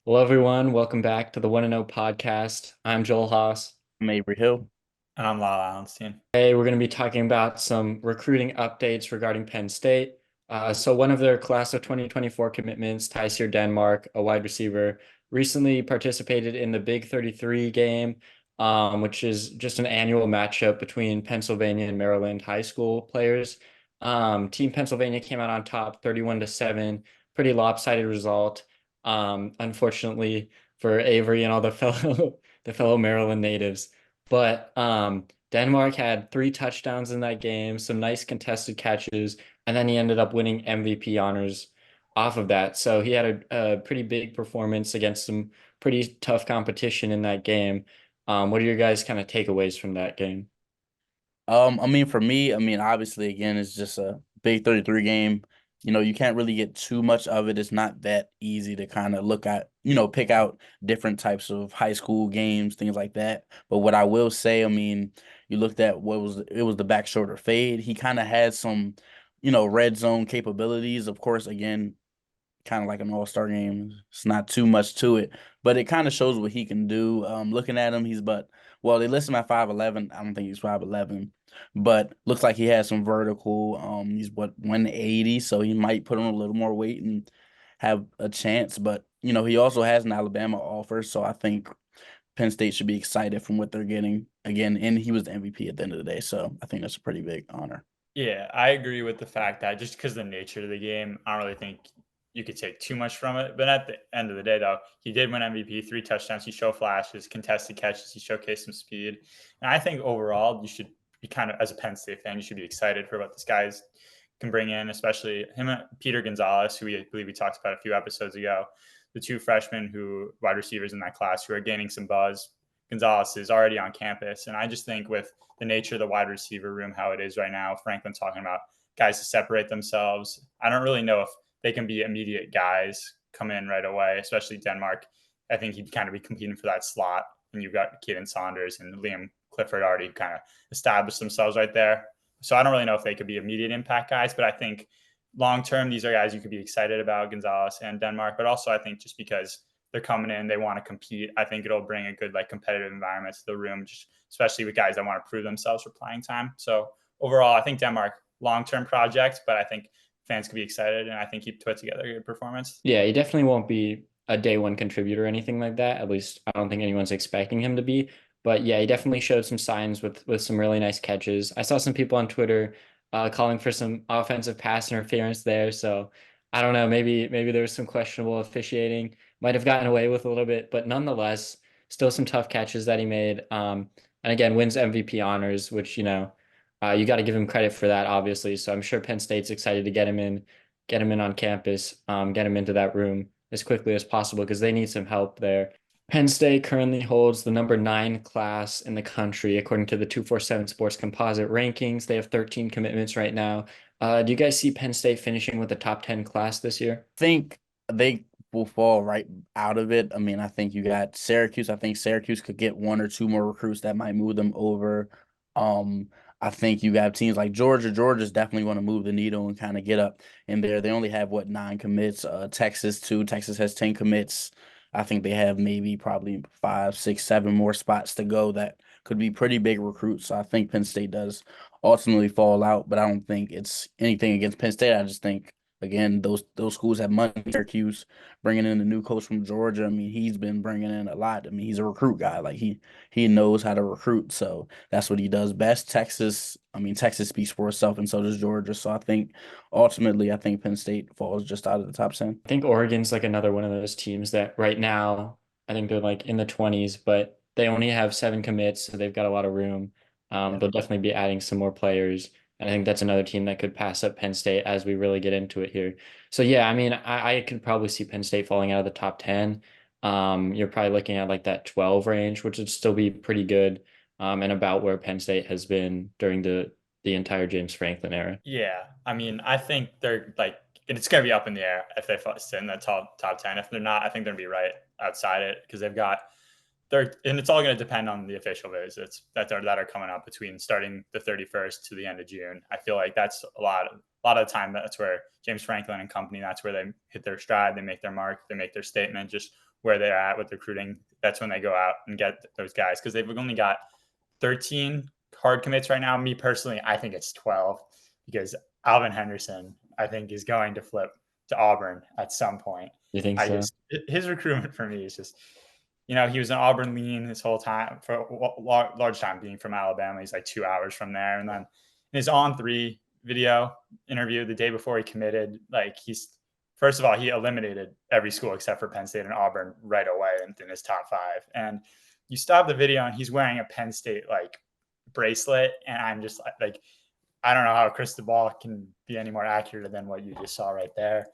Hello, everyone. Welcome back to the 1 and 0 podcast. I'm Joel Haas. I'm Avery Hill. And I'm Lyle Alenstein. Today, we're going to be talking about some recruiting updates regarding Penn State. So, one of their class of 2024 commitments, Tysier Denmark, a wide receiver, recently participated in the Big 33 game, which is just an annual matchup between Pennsylvania and Maryland high school players. Team Pennsylvania came out on top, 31-7, pretty lopsided result. Unfortunately for Avery and all the fellow the fellow Maryland natives. But Denmark had three touchdowns in that game, some nice contested catches, and then he ended up winning MVP honors off of that. So he had a pretty big performance against some pretty tough competition in that game. What are your guys' kind of takeaways from that game? For me, obviously, again, it's just a big 33 game. You can't really get too much of it. It's not that easy to kind of look at, pick out different types of high school games, things like that. But what I will say, you looked at it was the back shoulder fade. He kind of had some, red zone capabilities. Of course, again, kind of like an all-star game. It's not too much to it, but it kind of shows what he can do. Looking at him, they list him at 5'11". I don't think he's 5'11", but looks like he has some vertical. He's 180, so he might put on a little more weight and have a chance. But he also has an Alabama offer, so I think Penn State should be excited from what they're getting again. And he was the MVP at the end of the day, so I think that's a pretty big honor. Yeah, I agree with the fact that just because of the nature of the game, I don't really think you could take too much from it. But at the end of the day, though, he did win MVP, three touchdowns. He showed flashes, contested catches. He showcased some speed. And I think overall, you should be kind of, as a Penn State fan, you should be excited for what this guy's can bring in, especially him and Peter Gonzalez, who I believe we talked about a few episodes ago, the two freshmen who wide receivers in that class who are gaining some buzz. Gonzalez is already on campus. And I just think with the nature of the wide receiver room, how it is right now, Franklin talking about guys to separate themselves. I don't really know if they can be immediate guys come in right away, especially Denmark. I think he'd kind of be competing for that slot. And you've got Kaden Saunders and Liam Clifford already kind of established themselves right there. So I don't really know if they could be immediate impact guys, but I think long term, these are guys you could be excited about, Gonzalez and Denmark. But also, I think just because they're coming in, they want to compete. I think it'll bring a good competitive environment to the room, just especially with guys that want to prove themselves for playing time. So overall, I think Denmark long term project, but I think fans could be excited, and I think he put together a good performance. Yeah, he definitely won't be a day one contributor or anything like that. At least I don't think anyone's expecting him to be. But yeah, he definitely showed some signs with some really nice catches. I saw some people on Twitter calling for some offensive pass interference there. So I don't know, maybe there was some questionable officiating. Might have gotten away with a little bit, but nonetheless, still some tough catches that he made. And again, wins MVP honors, which you got to give him credit for that, obviously. So I'm sure Penn State's excited to get him in on campus, get him into that room as quickly as possible because they need some help there. Penn State currently holds the number 9 class in the country according to the 247 Sports Composite rankings. They have 13 commitments right now. Do you guys see Penn State finishing with a top 10 class this year? Think they will fall right out of it. I think you got Syracuse. I think Syracuse could get one or two more recruits that might move them over. Um, I think you got teams like Georgia. Georgia's definitely going to move the needle and kind of get up in there. They only have 9 commits. Texas too. Texas has 10 commits. I think they have maybe probably 5, 6, 7 more spots to go that could be pretty big recruits. So I think Penn State does ultimately fall out, but I don't think it's anything against Penn State. I just think again, those schools have money. Syracuse bringing in a new coach from Georgia. He's been bringing in a lot. He's a recruit guy. He knows how to recruit. So that's what he does best. Texas speaks for itself, and so does Georgia. So ultimately, I think Penn State falls just out of the top 10. I think Oregon's like another one of those teams that right now, I think they're like in the 20s, but they only have 7 commits, so they've got a lot of room. Yeah. They'll definitely be adding some more players. And I think that's another team that could pass up Penn State as we really get into it here. So yeah, I could probably see Penn State falling out of the top 10. You're probably looking at like that 12 range, which would still be pretty good, and about where Penn State has been during the entire James Franklin era. Yeah, I think they're it's going to be up in the air if they sit in the top 10. If they're not, I think they're going to be right outside it because and it's all going to depend on the official visits that are coming up between starting the 31st to the end of June. I feel like that's a lot of the time. That's where James Franklin and company. That's where they hit their stride. They make their mark. They make their statement. Just where they're at with recruiting, that's when they go out and get those guys, because they've only got 13 hard commits right now. Me personally, I think it's 12, because Alvin Henderson, I think, is going to flip to Auburn at some point. You think so? His recruitment for me is just, he was an Auburn lean his whole time, for a large time, being from Alabama. He's like 2 hours from there. And then in his On3 video interview the day before he committed, like, first of all, he eliminated every school except for Penn State and Auburn right away in his top 5. And you stop the video and he's wearing a Penn State like bracelet. And I'm just like, I don't know how Crystal Ball can be any more accurate than what you just saw right there.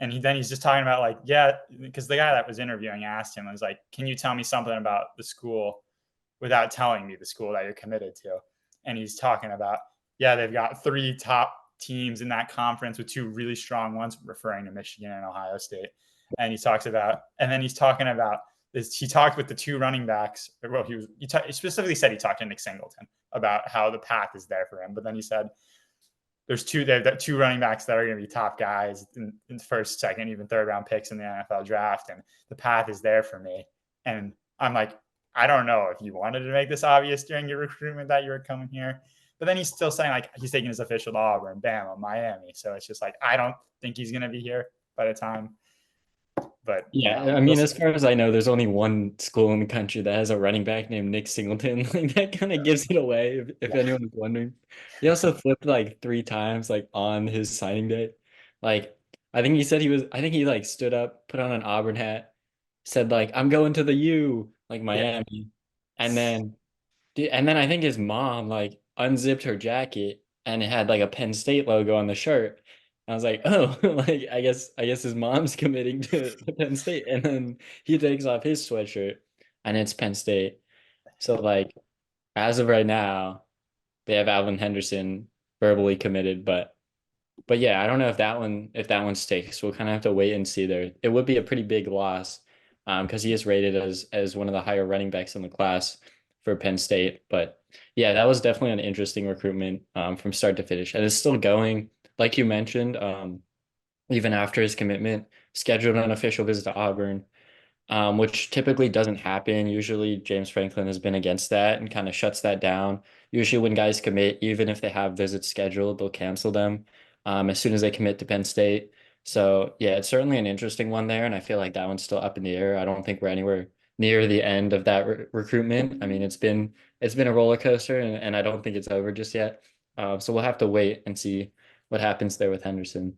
And he's just talking about, like, yeah, because the guy that was interviewing asked him, was like, can you tell me something about the school without telling me the school that you're committed to? And he's talking about, yeah, they've got 3 top teams in that conference with 2 really strong ones, referring to Michigan and Ohio State. And he's talking about this. He talked with the 2 running backs. Well, he specifically said he talked to Nick Singleton about how the path is there for him. But then he said, they've got 2 running backs that are going to be top guys in first, second, even third round picks in the NFL draft. And the path is there for me. And I'm like, I don't know if you wanted to make this obvious during your recruitment that you were coming here. But then he's still saying, like, he's taking his official to Auburn, Bama, Miami. So it's just like, I don't think he's going to be here by the time. But yeah, I mean, as far as I know, there's only one school in the country that has a running back named Nick Singleton. Like, that kind of gives it away if anyone's wondering. He also flipped like 3 times, like, on his signing day. Like, I think he like stood up, put on an Auburn hat, said like, I'm going to the U, like Miami. Yeah. And then I think his mom like unzipped her jacket and it had like a Penn State logo on the shirt. I was like, oh, like I guess his mom's committing to Penn State. And then he takes off his sweatshirt and it's Penn State. So like, as of right now, they have Alvin Henderson verbally committed, but yeah, I don't know if that one sticks. We'll kind of have to wait and see there. It would be a pretty big loss, because he is rated as one of the higher running backs in the class for Penn State. But yeah, that was definitely an interesting recruitment, from start to finish, and it's still going. Like you mentioned, even after his commitment, scheduled an official visit to Auburn, which typically doesn't happen. Usually, James Franklin has been against that and kind of shuts that down. Usually, when guys commit, even if they have visits scheduled, they'll cancel them, as soon as they commit to Penn State. So, yeah, it's certainly an interesting one there, and I feel like that one's still up in the air. I don't think we're anywhere near the end of that recruitment. I mean, it's been a roller coaster, and I don't think it's over just yet. So we'll have to wait and see what happens there with Henderson.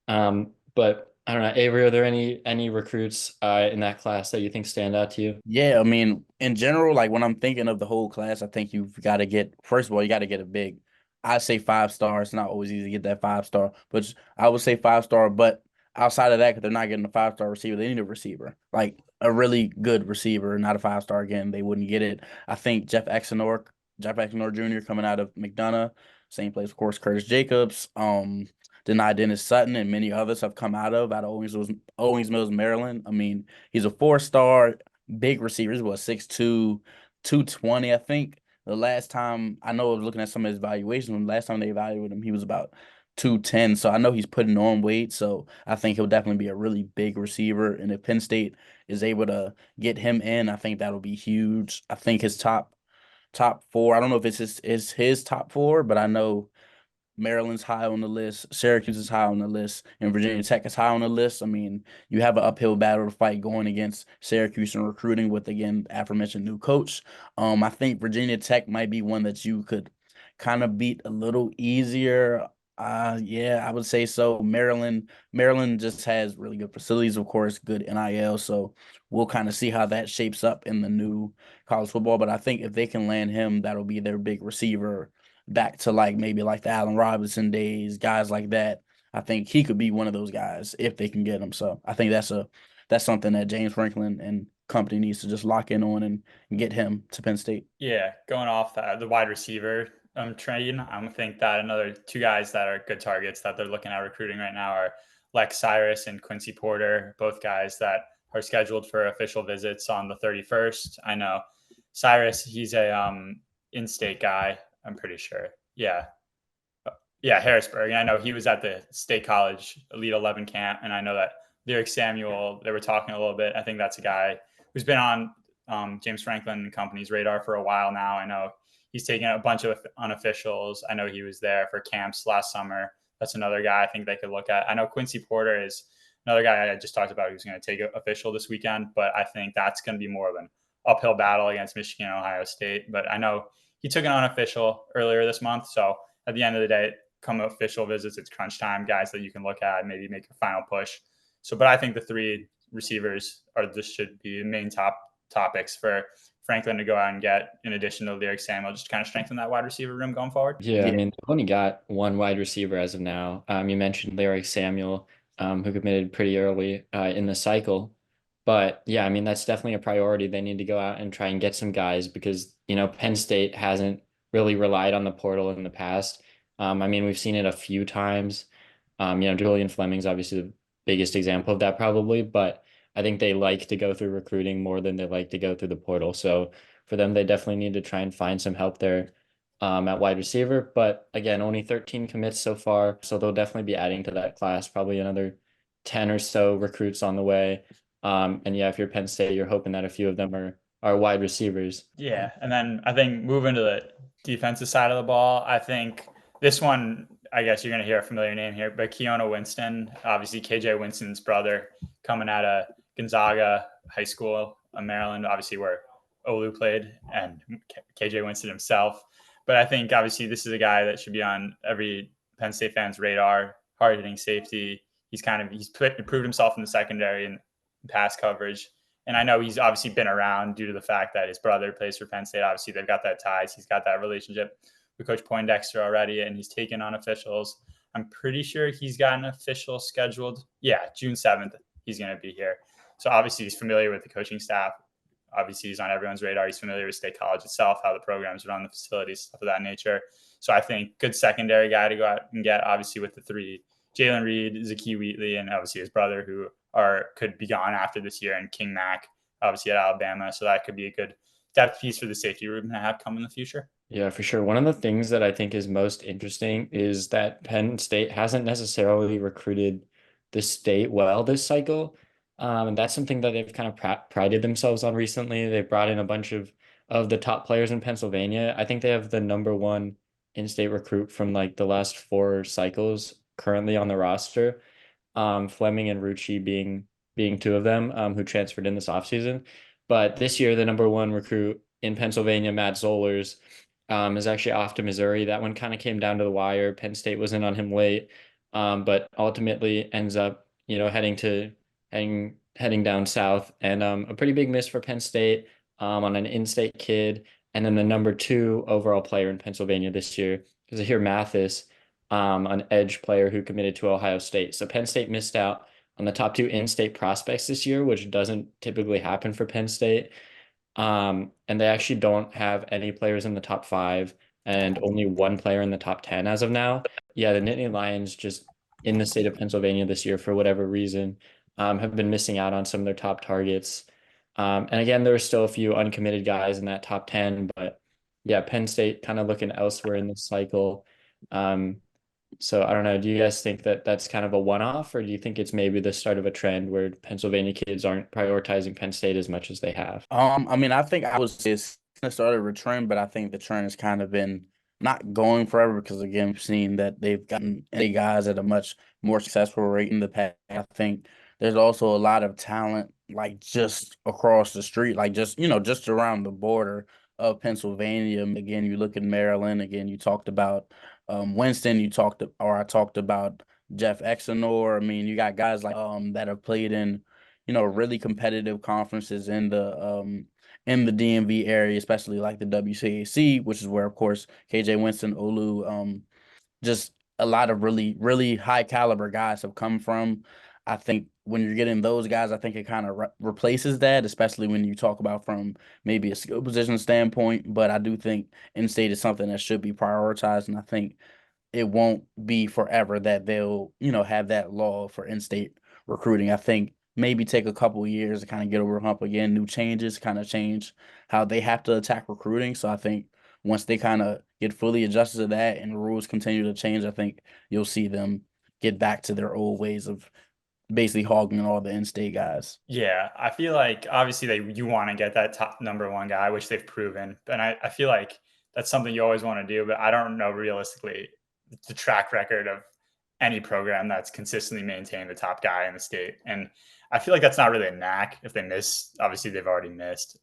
But I don't know, Avery, are there any recruits in that class that you think stand out to you? Yeah, I mean, in general, like when I'm thinking of the whole class, I think you've got to get, first of all, you got to get a big, I say 5-star. It's not always easy to get that 5-star, but I would say 5-star. But outside of that, because they're not getting a 5-star receiver, they need a receiver, like a really good receiver, not a 5-star. Again, they wouldn't get it. I think Jeff Exenor Jr. coming out of McDonough, same place, of course, Curtis Jacobs, denied Dennis Sutton, and many others have come out of Owings Mills, Maryland. I mean, he's a 4-star, big receiver. He's what, 6'2", 220, I think. The last time I know, I was looking at some of his evaluations. When the last time they evaluated him, he was about 210. So I know he's putting on weight. So I think he'll definitely be a really big receiver. And if Penn State is able to get him in, I think that'll be huge. I think his top 4. I don't know if it's his top 4, but I know Maryland's high on the list, Syracuse is high on the list, and Virginia Tech is high on the list. I mean, you have an uphill battle to fight going against Syracuse and recruiting with, again, aforementioned new coach. I think Virginia Tech might be one that you could kind of beat a little easier. Yeah, I would say so. Maryland just has really good facilities, of course, good NIL. So we'll kind of see how that shapes up in the new college football. But I think if they can land him, that'll be their big receiver back to like maybe like the Allen Robinson days, guys like that. I think he could be one of those guys if they can get him. So I think that's something that James Franklin and company needs to just lock in on and get him to Penn State. Yeah, going off the wide receiver train, I think that another 2 guys that are good targets that they're looking at recruiting right now are Lex Cyrus and Quincy Porter, both guys that are scheduled for official visits on the 31st. I know Cyrus, he's a in-state guy, I'm pretty sure. Yeah, Harrisburg. And I know he was at the State College Elite 11 camp, and I know that Lyric Samuel, they were talking a little bit. I think that's a guy who's been on James Franklin and company's radar for a while now. I know he's taken a bunch of unofficials. I know he was there for camps last summer. That's another guy I think they could look at. I know Quincy Porter is another guy I just talked about who's going to take an official this weekend, but I think that's going to be more of an uphill battle against Michigan and Ohio State. But I know he took an unofficial earlier this month. So at the end of the day, come official visits, it's crunch time, guys that you can look at, maybe make a final push. So, but I think the three receivers are this should be the main topics for Franklin to go out and get, in addition to Lyric Samuel, just to kind of strengthen that wide receiver room going forward. Yeah, I mean, they've only got one wide receiver as of now. You mentioned Lyric Samuel, who committed pretty early in the cycle. But yeah, I mean, that's definitely a priority. They need to go out and try and get some guys because, Penn State hasn't really relied on the portal in the past. I mean, we've seen it a few times. Julian Fleming's obviously the biggest example of that probably, but I think they like to go through recruiting more than they like to go through the portal. So for them, they definitely need to try and find some help there at wide receiver. But again, only 13 commits so far. So they'll definitely be adding to that class, probably another 10 or so recruits on the way. And yeah, if you're Penn State, you're hoping that a few of them are wide receivers. Yeah. And then I think moving to the defensive side of the ball, I think this one, I guess you're going to hear a familiar name here, but Keona Winston, obviously KJ Winston's brother, coming out of Gonzaga High School in Maryland, obviously where Olu played, and KJ Winston himself. But I think obviously this is a guy that should be on every Penn State fan's radar. Hard hitting safety. He's improved himself in the secondary and pass coverage. And I know he's obviously been around due to the fact that his brother plays for Penn State. Obviously, they've got that ties. He's got that relationship with Coach Poindexter already, and he's taken on officials. I'm pretty sure he's got an official scheduled. Yeah, June 7th, he's going to be here. So obviously, he's familiar with the coaching staff. Obviously, he's on everyone's radar. He's familiar with State College itself, how the programs run, the facilities, stuff of that nature. So I think good secondary guy to go out and get, obviously, with the three, Jalen Reed, Zakee Wheatley, and obviously his brother, who could be gone after this year, and King Mack, obviously at Alabama. So that could be a good depth piece for the safety room to have come in the future. Yeah, for sure. One of the things that I think is most interesting is that Penn State hasn't necessarily recruited the state well this cycle. And that's something that they've kind of prided themselves on recently. They brought in a bunch of the top players in Pennsylvania. I think they have the number one in-state recruit from like the last 4 cycles currently on the roster. Fleming and Rucci being two of them who transferred in this offseason. But this year, the number one recruit in Pennsylvania, Matt Zollers, is actually off to Missouri. That one kind of came down to the wire. Penn State was in on him late, but ultimately ends up, heading down south, and a pretty big miss for Penn State on an in-state kid, and then the number 2 overall player in Pennsylvania this year is Zahir Mathis, an edge player who committed to Ohio State. So Penn State missed out on the top 2 in-state prospects this year, which doesn't typically happen for Penn State. And they actually don't have any players in the top 5 and only one player in the top 10 as of now. Yeah, the Nittany Lions just in the state of Pennsylvania this year, for whatever reason, have been missing out on some of their top targets. And again, there are still a few uncommitted guys in that top 10, but yeah, Penn State kind of looking elsewhere in this cycle. So I don't know. Do you guys think that that's kind of a one-off, or do you think it's maybe the start of a trend where Pennsylvania kids aren't prioritizing Penn State as much as they have? I mean, I think I was just started a trend, but I think the trend has kind of been not going forever because again, we've seen that they've gotten any guys at a much more successful rate in the past. I think there's also a lot of talent, like just across the street, like just around the border of Pennsylvania. Again, you look at Maryland. Again, you talked about Winston. I talked about Jeff Exenor. I mean, you got guys like that have played in really competitive conferences in the DMV area, especially like the WCAC, which is where, of course, KJ Winston, Olu, just a lot of really, really high caliber guys have come from. I think when you're getting those guys, I think it kind of replaces that, especially when you talk about from maybe a skill position standpoint. But I do think in-state is something that should be prioritized, and I think it won't be forever that they'll, have that law for in-state recruiting. I think maybe take a couple of years to kind of get over a hump again. New changes kind of change how they have to attack recruiting. So I think once they kind of get fully adjusted to that and rules continue to change, I think you'll see them get back to their old ways of basically hogging all the in-state guys. Yeah, I feel like obviously you want to get that top number one guy, which they've proven. And I feel like that's something you always want to do, but I don't know realistically the track record of any program that's consistently maintained the top guy in the state. And I feel like that's not really a knack. If they miss, obviously they've already missed.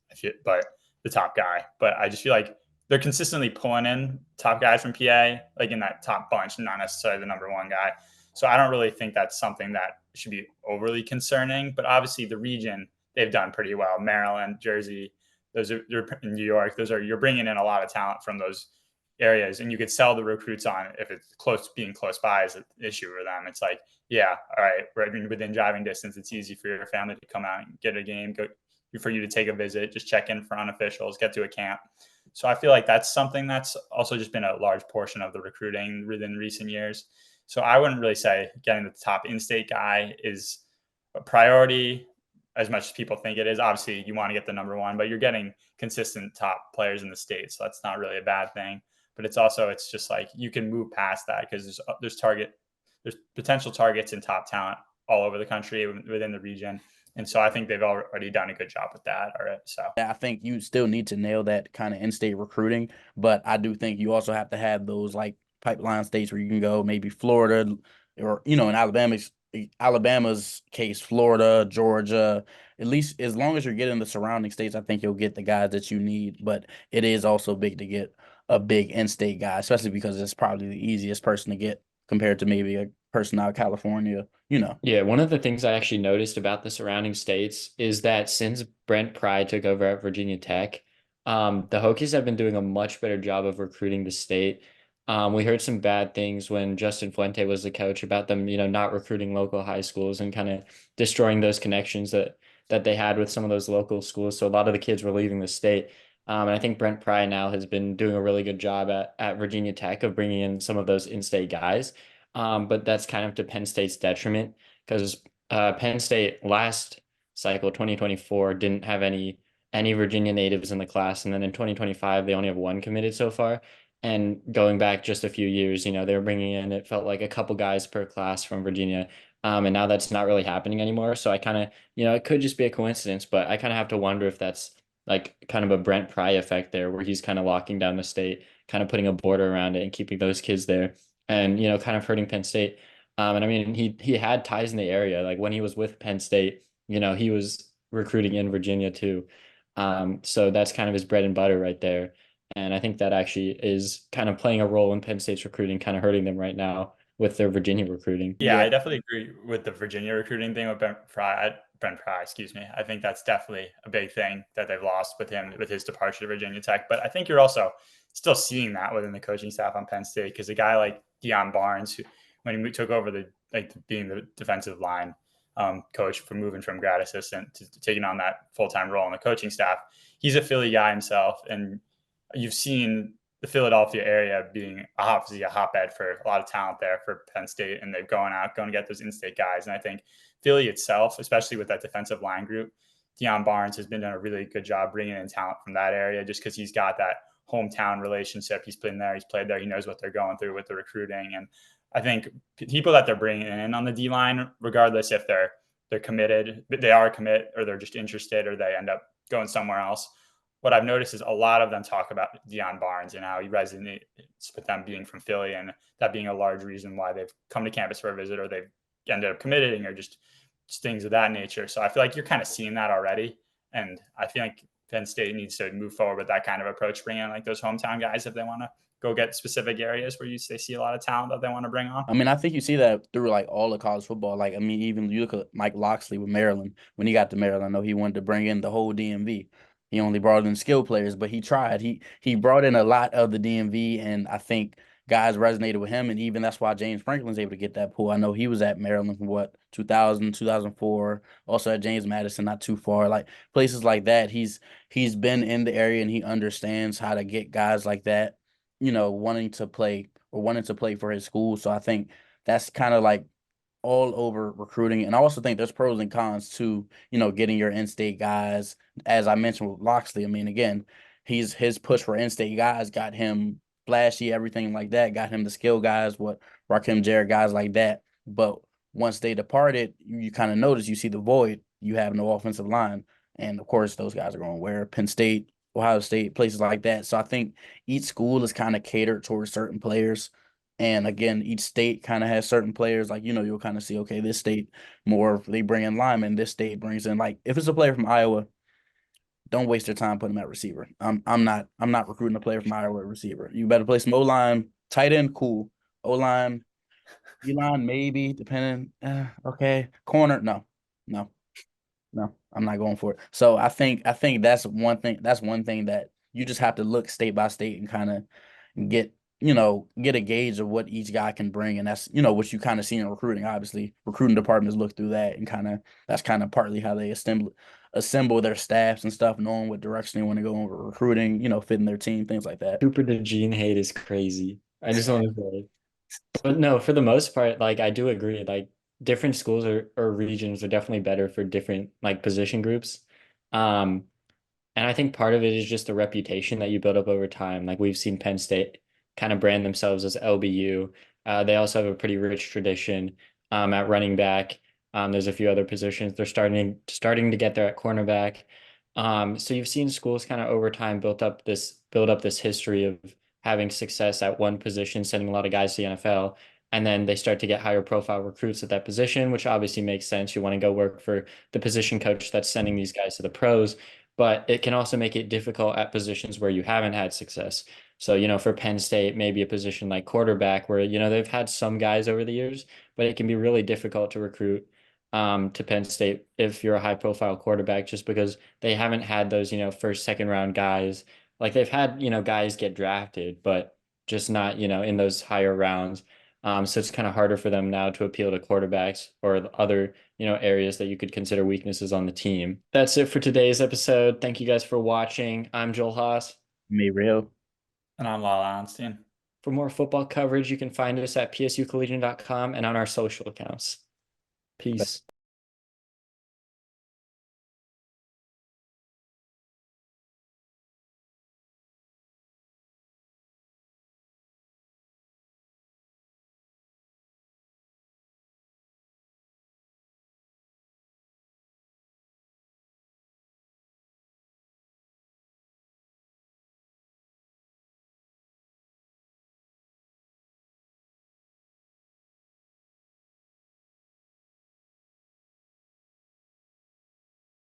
But the top guy. But I just feel like they're consistently pulling in top guys from PA, like in that top bunch, not necessarily the number one guy. So I don't really think that's something that should be overly concerning. But obviously, the region they've done pretty well. Maryland, Jersey, those are in New York. Those are you're bringing in a lot of talent from those areas, and you could sell the recruits on if it's being close by is an issue for them. It's like, yeah, all right, we're within driving distance. It's easy for your family to come out and get a game, for you to take a visit, just check in for unofficials, get to a camp. So I feel like that's something that's also just been a large portion of the recruiting within recent years. So I wouldn't really say getting the top in-state guy is a priority as much as people think it is. Obviously, you want to get the number one, but you're getting consistent top players in the state, so that's not really a bad thing. But it's just like you can move past that because there's potential targets and top talent all over the country within the region. And so I think they've already done a good job with that. All right. So Yeah, I think you still need to nail that kind of in-state recruiting, but I do think you also have to have those like pipeline states where you can go, maybe Florida, or in Alabama's case, Florida, Georgia. At least as long as you're getting the surrounding states, I think you'll get the guys that you need. But it is also big to get a big in-state guy, especially because it's probably the easiest person to get compared to maybe a person out of California. Yeah, one of the things I actually noticed about the surrounding states is that since Brent Pry took over at Virginia Tech, the Hokies have been doing a much better job of recruiting the state. We heard some bad things when Justin Fuente was the coach about them, not recruiting local high schools and kind of destroying those connections that they had with some of those local schools. So a lot of the kids were leaving the state. And I think Brent Pry now has been doing a really good job at Virginia Tech of bringing in some of those in-state guys. But that's kind of to Penn State's detriment because Penn State last cycle 2024 didn't have any Virginia natives in the class, and then in 2025 they only have one committed so far. And going back just a few years, they were bringing in, it felt like a couple guys per class from Virginia. And now that's not really happening anymore. So I kind of, it could just be a coincidence, but I kind of have to wonder if that's like kind of a Brent Pry effect there, where he's kind of locking down the state, kind of putting a border around it and keeping those kids there and, kind of hurting Penn State. And I mean, he had ties in the area. Like when he was with Penn State, he was recruiting in Virginia too. So that's kind of his bread and butter right there. And I think that actually is kind of playing a role in Penn State's recruiting, kind of hurting them right now with their Virginia recruiting. yeah, I definitely agree with the Virginia recruiting thing with Brent Pry, excuse me. I think that's definitely a big thing that they've lost with his departure to Virginia Tech. But I think you're also still seeing that within the coaching staff on Penn State because a guy like Deion Barnes, who when he took over being the defensive line coach from moving from grad assistant to taking on that full-time role in the coaching staff, he's a Philly guy himself, and you've seen the Philadelphia area being obviously a hotbed for a lot of talent there for Penn State, and they're going to get those in-state guys. And I think Philly itself, especially with that defensive line group, Deion Barnes has been doing a really good job bringing in talent from that area just because he's got that hometown relationship. He's been there, he's played there, he knows what they're going through with the recruiting. And I think people that they're bringing in on the D line, regardless if they're committed, they are commit or they're just interested or they end up going somewhere else. What I've noticed is a lot of them talk about Deion Barnes and how he resonates with them being from Philly and that being a large reason why they've come to campus for a visit or they've ended up committing or just things of that nature. So I feel like you're kind of seeing that already. And I feel like Penn State needs to move forward with that kind of approach, bring in like those hometown guys if they want to go get specific areas where they see a lot of talent that they want to bring on. I mean, I think you see that through like all of college football. Like, I mean, even you look at Mike Locksley with Maryland. When he got to Maryland, I know he wanted to bring in the whole DMV. He only brought in skill players, but he tried. He brought in a lot of the DMV, and I think guys resonated with him. And even that's why James Franklin's able to get that pull. I know he was at Maryland from 2000, 2004. Also at James Madison, not too far. Like places like that. He's been in the area and he understands how to get guys like that, wanting to play for his school. So I think that's kind of like all over recruiting. And I also think there's pros and cons to, getting your in-state guys. As I mentioned with Loxley, I mean, again, his push for in-state guys got him flashy, everything like that, got him the skill guys, what Rakim Jarrett guys like that. But once they departed, you kind of notice, you see the void. You have no offensive line. And of course, those guys are going to wear Penn State, Ohio State, places like that. So I think each school is kind of catered towards certain players. And again, each state kind of has certain players. Like, you'll kind of see, okay, this state more, they bring in linemen. This state brings in, like, if it's a player from Iowa, don't waste your time putting him at receiver. I'm not recruiting a player from Iowa at receiver. You better play some O-line, tight end, cool. O-line, D-line, maybe, depending. Okay. Corner, no, no, no. I'm not going for it. So I think that's one thing. That's one thing that you just have to look state by state and kind of get get a gauge of what each guy can bring, and that's what you kind of see in recruiting. Obviously, recruiting departments look through that, and that's kind of partly how they assemble their staffs and stuff, knowing what direction they want to go over recruiting, fitting their team, things like that. Cooper DeJean hate is crazy. I just want to say. But no, for the most part, like I do agree. Like different schools or regions are definitely better for different like position groups. Um, and I think part of it is just the reputation that you build up over time. Like we've seen Penn State kind of brand themselves as LBU. They also have a pretty rich tradition at running back. There's a few other positions. They're starting to get there at cornerback. So you've seen schools kind of over time build up this history of having success at one position, sending a lot of guys to the NFL. And then they start to get higher profile recruits at that position, which obviously makes sense. You want to go work for the position coach that's sending these guys to the pros, but it can also make it difficult at positions where you haven't had success. So, for Penn State, maybe a position like quarterback where, they've had some guys over the years, but it can be really difficult to recruit to Penn State if you're a high profile quarterback, just because they haven't had those, first, second round guys. Like they've had, guys get drafted, but just not, in those higher rounds. So it's kind of harder for them now to appeal to quarterbacks or other, areas that you could consider weaknesses on the team. That's it for today's episode. Thank you guys for watching. I'm Joel Haas. Me real. And I'm Lyle Alenstein. For more football coverage, you can find us at psucollegian.com and on our social accounts. Peace.